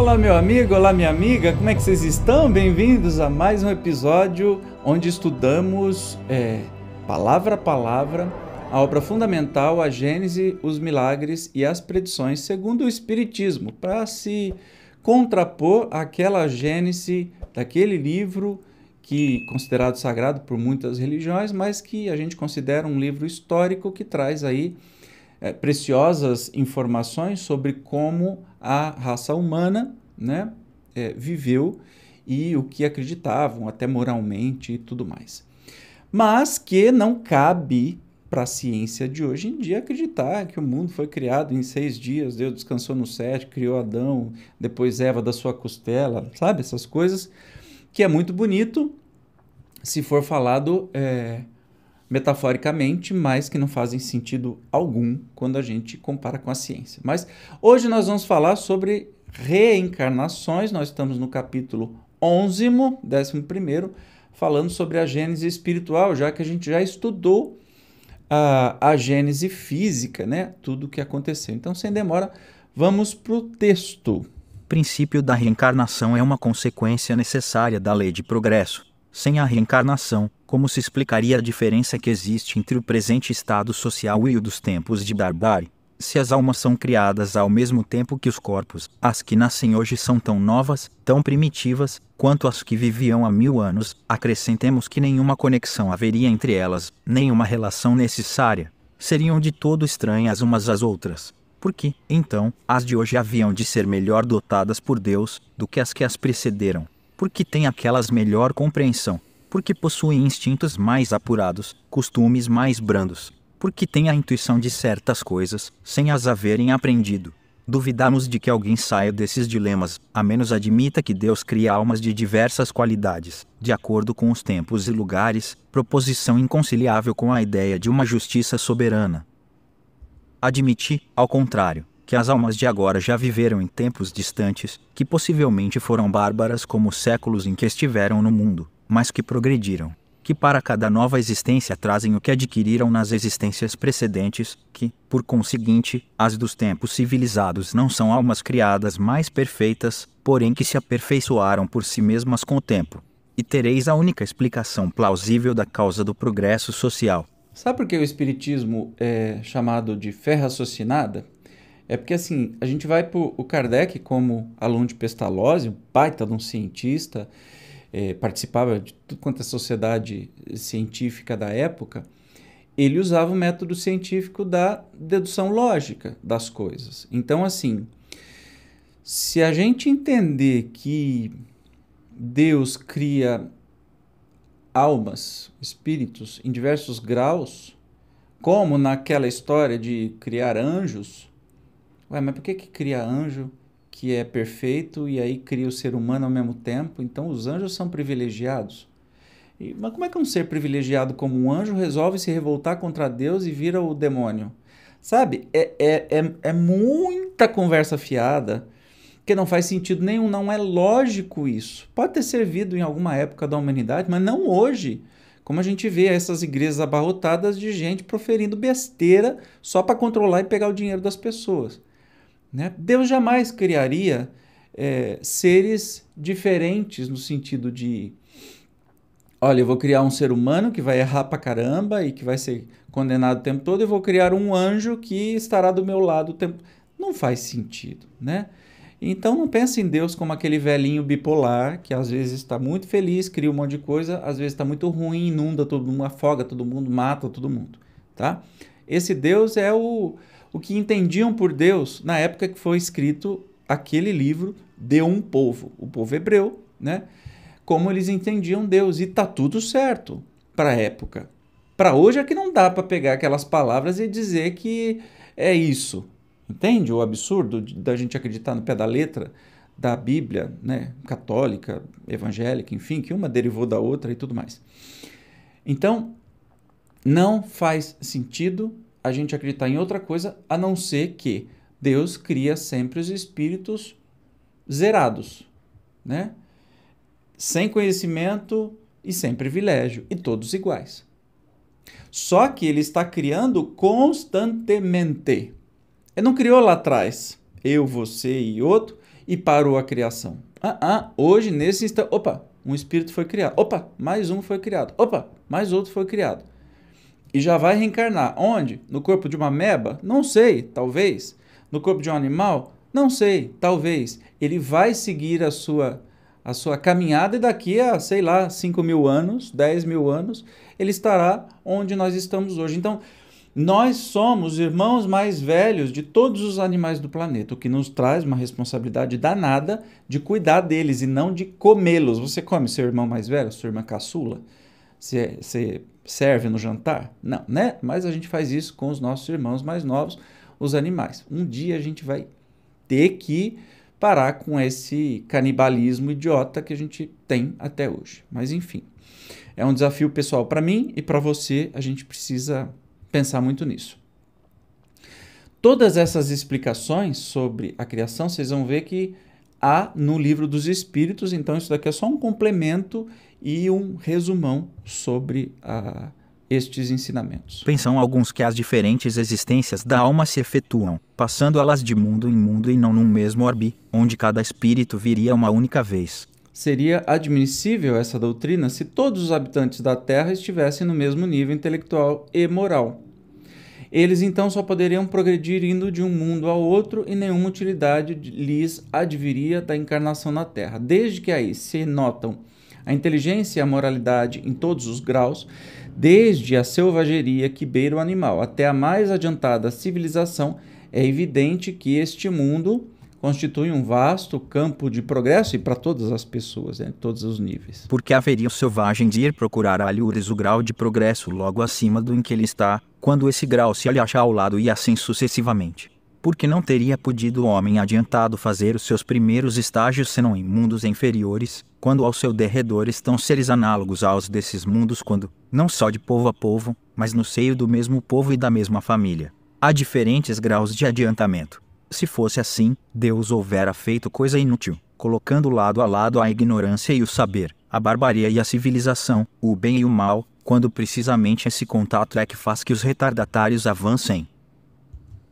Olá, meu amigo, olá, minha amiga, como é que vocês estão? Bem-vindos a mais um episódio onde estudamos palavra a palavra a obra fundamental, a Gênese, os milagres e as predições segundo o Espiritismo, para se contrapor àquela Gênese daquele livro que considerado sagrado por muitas religiões, mas que a gente considera um livro histórico que traz aí preciosas informações sobre como a raça humana, né, viveu e o que acreditavam, até moralmente e tudo mais. Mas que não cabe para a ciência de hoje em dia acreditar que o mundo foi criado em 6 dias, Deus descansou no 7, criou Adão, depois Eva da sua costela, sabe? Essas coisas que é muito bonito se for falado metaforicamente, mas que não fazem sentido algum quando a gente compara com a ciência. Mas hoje nós vamos falar sobre reencarnações. Nós estamos no capítulo 11º, falando sobre a gênese espiritual, já que a gente já estudou a gênese física, né? Tudo o que aconteceu. Então, sem demora, vamos para o texto. O princípio da reencarnação é uma consequência necessária da lei de progresso. Sem a reencarnação, como se explicaria a diferença que existe entre o presente estado social e o dos tempos de barbárie? Se as almas são criadas ao mesmo tempo que os corpos, as que nascem hoje são tão novas, tão primitivas, quanto as que viviam há 1000 anos, acrescentemos que nenhuma conexão haveria entre elas, nenhuma relação necessária. Seriam de todo estranhas umas às outras. Por que, então, as de hoje haviam de ser melhor dotadas por Deus do que as precederam? Porque têm aquelas melhor compreensão, porque possuem instintos mais apurados, costumes mais brandos, porque têm a intuição de certas coisas, sem as haverem aprendido. Duvidamos de que alguém saia desses dilemas, a menos admita que Deus cria almas de diversas qualidades, de acordo com os tempos e lugares, proposição inconciliável com a ideia de uma justiça soberana. Admiti, ao contrário, que as almas de agora já viveram em tempos distantes, que possivelmente foram bárbaras como os séculos em que estiveram no mundo, mas que progrediram, que para cada nova existência trazem o que adquiriram nas existências precedentes, que, por conseguinte, as dos tempos civilizados não são almas criadas mais perfeitas, porém que se aperfeiçoaram por si mesmas com o tempo. E tereis a única explicação plausível da causa do progresso social. Sabe por que o Espiritismo é chamado de fé raciocinada? É porque, assim, a gente vai para o Kardec como aluno de Pestalozzi, um baita de um cientista, participava de tudo quanto é sociedade científica da época. Ele usava o método científico da dedução lógica das coisas. Então, assim, se a gente entender que Deus cria almas, espíritos, em diversos graus, como naquela história de criar anjos. Ué, mas por que cria anjo que é perfeito e aí cria o ser humano ao mesmo tempo? Então os anjos são privilegiados. Mas como é que um ser privilegiado como um anjo resolve se revoltar contra Deus e vira o demônio? Sabe? É muita conversa fiada, que não faz sentido nenhum, não é lógico isso. Pode ter servido em alguma época da humanidade, mas não hoje. Como a gente vê essas igrejas abarrotadas de gente proferindo besteira só para controlar e pegar o dinheiro das pessoas. Né? Deus jamais criaria seres diferentes no sentido de, olha, eu vou criar um ser humano que vai errar pra caramba e que vai ser condenado o tempo todo, e vou criar um anjo que estará do meu lado o tempo. Não faz sentido, né? Então não pense em Deus como aquele velhinho bipolar que às vezes está muito feliz, cria um monte de coisa, às vezes está muito ruim, inunda todo mundo, afoga todo mundo, mata todo mundo, tá? Esse Deus é o que entendiam por Deus na época que foi escrito aquele livro de um povo, o povo hebreu, né? Como eles entendiam Deus, e tá tudo certo para a época. Para hoje é que não dá para pegar aquelas palavras e dizer que é isso. Entende o absurdo da gente acreditar no pé da letra da Bíblia, né, católica, evangélica, enfim, que uma derivou da outra e tudo mais. Então, não faz sentido a gente acreditar em outra coisa a não ser que Deus cria sempre os espíritos zerados, né? Sem conhecimento e sem privilégio, e todos iguais. Só que ele está criando constantemente. Ele não criou lá atrás, eu, você e outro, e parou a criação. Hoje, nesse instante, opa, um espírito foi criado. Opa, mais um foi criado. Opa, mais outro foi criado. E já vai reencarnar. Onde? No corpo de uma ameba? Não sei, talvez. No corpo de um animal? Não sei, talvez. Ele vai seguir a sua caminhada e daqui a, sei lá, 5.000 anos, 10.000 anos, ele estará onde nós estamos hoje. Então, nós somos irmãos mais velhos de todos os animais do planeta, o que nos traz uma responsabilidade danada de cuidar deles e não de comê-los. Você come seu irmão mais velho, sua irmã caçula? Você serve no jantar? Não, né? Mas a gente faz isso com os nossos irmãos mais novos, os animais. Um dia a gente vai ter que parar com esse canibalismo idiota que a gente tem até hoje. Mas enfim, é um desafio pessoal para mim e para você, a gente precisa pensar muito nisso. Todas essas explicações sobre a criação, vocês vão ver que há no Livro dos Espíritos, então isso daqui é só um complemento e um resumão sobre estes ensinamentos. Pensam alguns que as diferentes existências da alma se efetuam, passando elas de mundo em mundo e não num mesmo orbe, onde cada espírito viria uma única vez. Seria admissível essa doutrina se todos os habitantes da Terra estivessem no mesmo nível intelectual e moral. Eles então só poderiam progredir indo de um mundo ao outro e nenhuma utilidade lhes adviria da encarnação na Terra. Desde que aí se notam a inteligência e a moralidade em todos os graus, desde a selvageria que beira o animal até a mais adiantada civilização, é evidente que este mundo constitui um vasto campo de progresso e para todas as pessoas, né, todos os níveis. Porque haveria o selvagem de ir procurar a alhures o grau de progresso logo acima do em que ele está, quando esse grau se lhe achar ao lado e assim sucessivamente. Porque não teria podido o homem adiantado fazer os seus primeiros estágios senão em mundos inferiores, quando ao seu derredor estão seres análogos aos desses mundos quando, não só de povo a povo, mas no seio do mesmo povo e da mesma família, há diferentes graus de adiantamento. Se fosse assim, Deus houvera feito coisa inútil, colocando lado a lado a ignorância e o saber, a barbaria e a civilização, o bem e o mal, quando precisamente esse contato é que faz que os retardatários avancem.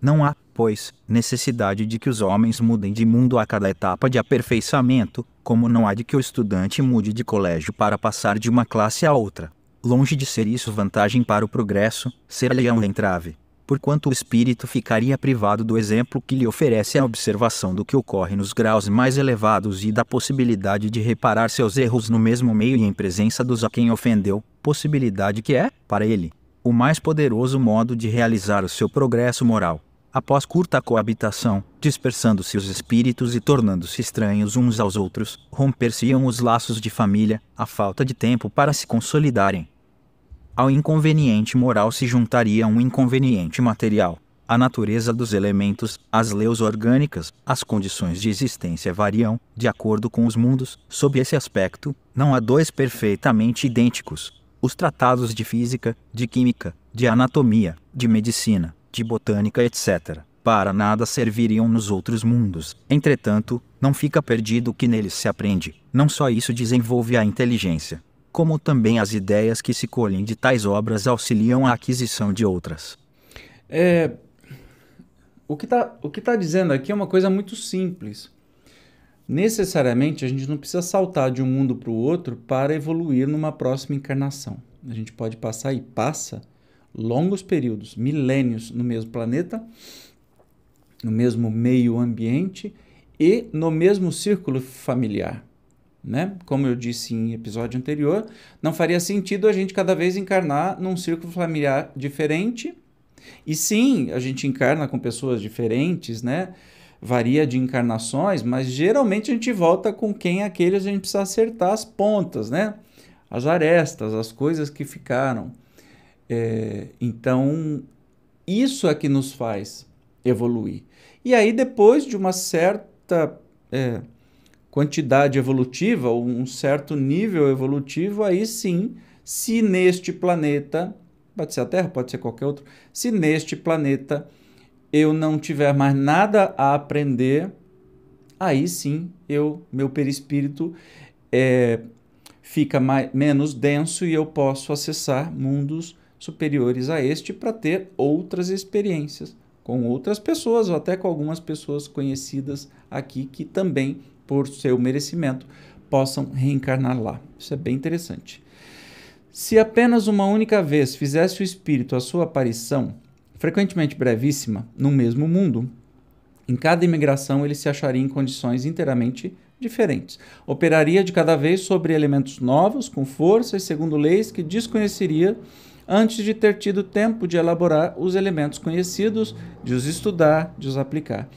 Não há, pois, necessidade de que os homens mudem de mundo a cada etapa de aperfeiçoamento, como não há de que o estudante mude de colégio para passar de uma classe a outra. Longe de ser isso vantagem para o progresso, ser-lhe um entrave. Porquanto o espírito ficaria privado do exemplo que lhe oferece a observação do que ocorre nos graus mais elevados e da possibilidade de reparar seus erros no mesmo meio e em presença dos a quem ofendeu, possibilidade que é, para ele, o mais poderoso modo de realizar o seu progresso moral. Após curta coabitação, dispersando-se os espíritos e tornando-se estranhos uns aos outros, romper-se-iam os laços de família, a falta de tempo para se consolidarem. Ao inconveniente moral se juntaria um inconveniente material. A natureza dos elementos, as leis orgânicas, as condições de existência variam, de acordo com os mundos. Sob esse aspecto, não há dois perfeitamente idênticos. Os tratados de física, de química, de anatomia, de medicina, de botânica, etc., para nada serviriam nos outros mundos. Entretanto, não fica perdido o que neles se aprende. Não só isso desenvolve a inteligência, como também as ideias que se colhem de tais obras auxiliam a aquisição de outras. O que tá dizendo aqui é uma coisa muito simples. Necessariamente, a gente não precisa saltar de um mundo para o outro para evoluir numa próxima encarnação. A gente pode passar e passa longos períodos, milênios no mesmo planeta, no mesmo meio ambiente e no mesmo círculo familiar. Né? Como eu disse em episódio anterior, não faria sentido a gente cada vez encarnar num círculo familiar diferente. E sim, a gente encarna com pessoas diferentes, né? Varia de encarnações, mas geralmente a gente volta com quem aqueles a gente precisa acertar as pontas, né? As arestas, as coisas que ficaram. Então, isso é que nos faz evoluir. E aí, depois de uma certa quantidade evolutiva, ou um certo nível evolutivo, aí sim, se neste planeta, pode ser a Terra, pode ser qualquer outro, se neste planeta eu não tiver mais nada a aprender, aí sim, meu perispírito fica menos denso e eu posso acessar mundos superiores a este para ter outras experiências com outras pessoas ou até com algumas pessoas conhecidas aqui que também, por seu merecimento, possam reencarnar lá. Isso é bem interessante. Se apenas uma única vez fizesse o espírito a sua aparição, frequentemente brevíssima, no mesmo mundo, em cada imigração ele se acharia em condições inteiramente diferentes. Operaria de cada vez sobre elementos novos, com força e segundo leis que desconheceria antes de ter tido tempo de elaborar os elementos conhecidos, de os estudar, de os aplicar.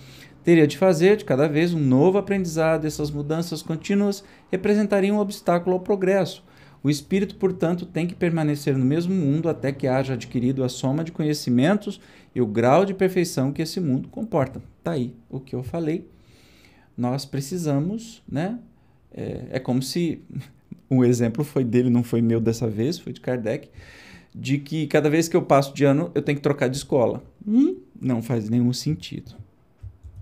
Teria de fazer de cada vez um novo aprendizado. Essas mudanças contínuas representariam um obstáculo ao progresso. O espírito, portanto, tem que permanecer no mesmo mundo até que haja adquirido a soma de conhecimentos e o grau de perfeição que esse mundo comporta. Está aí o que eu falei. Nós precisamos, né? É como se o exemplo foi dele, não foi meu dessa vez, foi de Kardec, de que cada vez que eu passo de ano eu tenho que trocar de escola. Não faz nenhum sentido.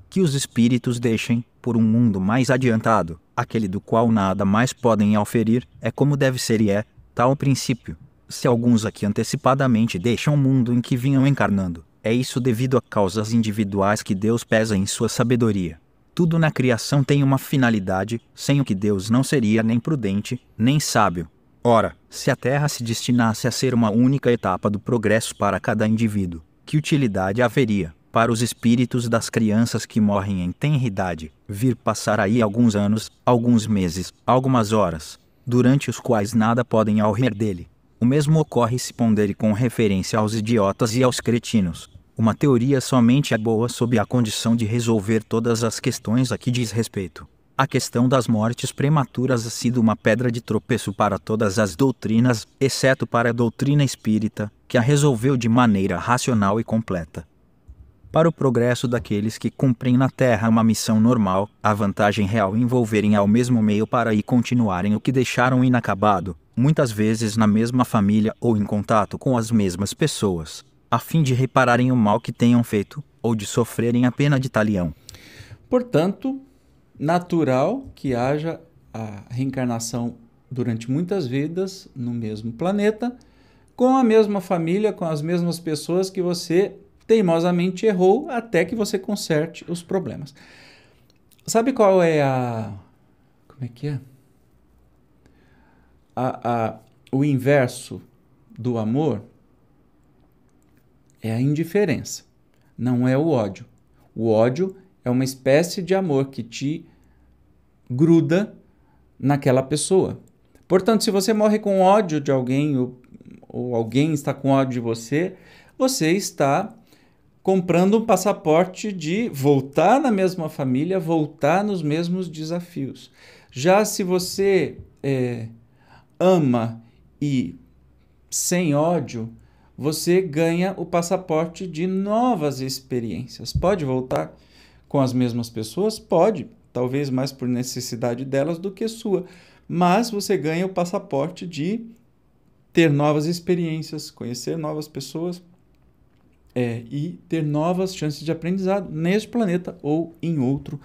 Que os espíritos deixem, por um mundo mais adiantado, aquele do qual nada mais podem auferir, é como deve ser e é, tal o princípio. Se alguns aqui antecipadamente deixam o mundo em que vinham encarnando, é isso devido a causas individuais que Deus pesa em sua sabedoria. Tudo na criação tem uma finalidade, sem o que Deus não seria nem prudente, nem sábio. Ora, se a Terra se destinasse a ser uma única etapa do progresso para cada indivíduo, que utilidade haveria, para os espíritos das crianças que morrem em tenra idade, vir passar aí alguns anos, alguns meses, algumas horas, durante os quais nada podem aurir dele? O mesmo ocorre se pondere com referência aos idiotas e aos cretinos. Uma teoria somente é boa sob a condição de resolver todas as questões a que diz respeito. A questão das mortes prematuras ha sido uma pedra de tropeço para todas as doutrinas, exceto para a doutrina espírita, que a resolveu de maneira racional e completa. Para o progresso daqueles que cumprem na Terra uma missão normal, a vantagem real envolverem ao mesmo meio para aí continuarem o que deixaram inacabado, muitas vezes na mesma família ou em contato com as mesmas pessoas, a fim de repararem o mal que tenham feito, ou de sofrerem a pena de talião. Portanto, natural que haja a reencarnação durante muitas vidas no mesmo planeta, com a mesma família, com as mesmas pessoas que você teimosamente errou até que você conserte os problemas. Sabe qual é como é que é? O inverso do amor é a indiferença, não é o ódio. O ódio é uma espécie de amor que te gruda naquela pessoa. Portanto, se você morre com ódio de alguém ou alguém está com ódio de você, você está comprando um passaporte de voltar na mesma família, voltar nos mesmos desafios. Já se você ama e sem ódio, você ganha o passaporte de novas experiências. Pode voltar com as mesmas pessoas? Pode, talvez mais por necessidade delas do que sua, mas você ganha o passaporte de ter novas experiências, conhecer novas pessoas, e ter novas chances de aprendizado neste planeta ou em outro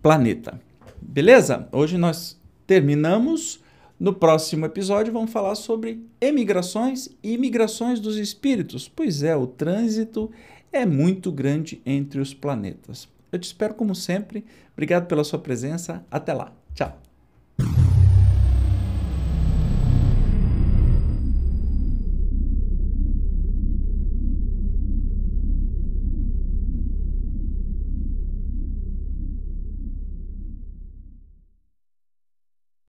planeta. Beleza? Hoje nós terminamos. No próximo episódio vamos falar sobre emigrações e imigrações dos espíritos. Pois é, o trânsito é muito grande entre os planetas. Eu te espero como sempre. Obrigado pela sua presença. Até lá. Tchau.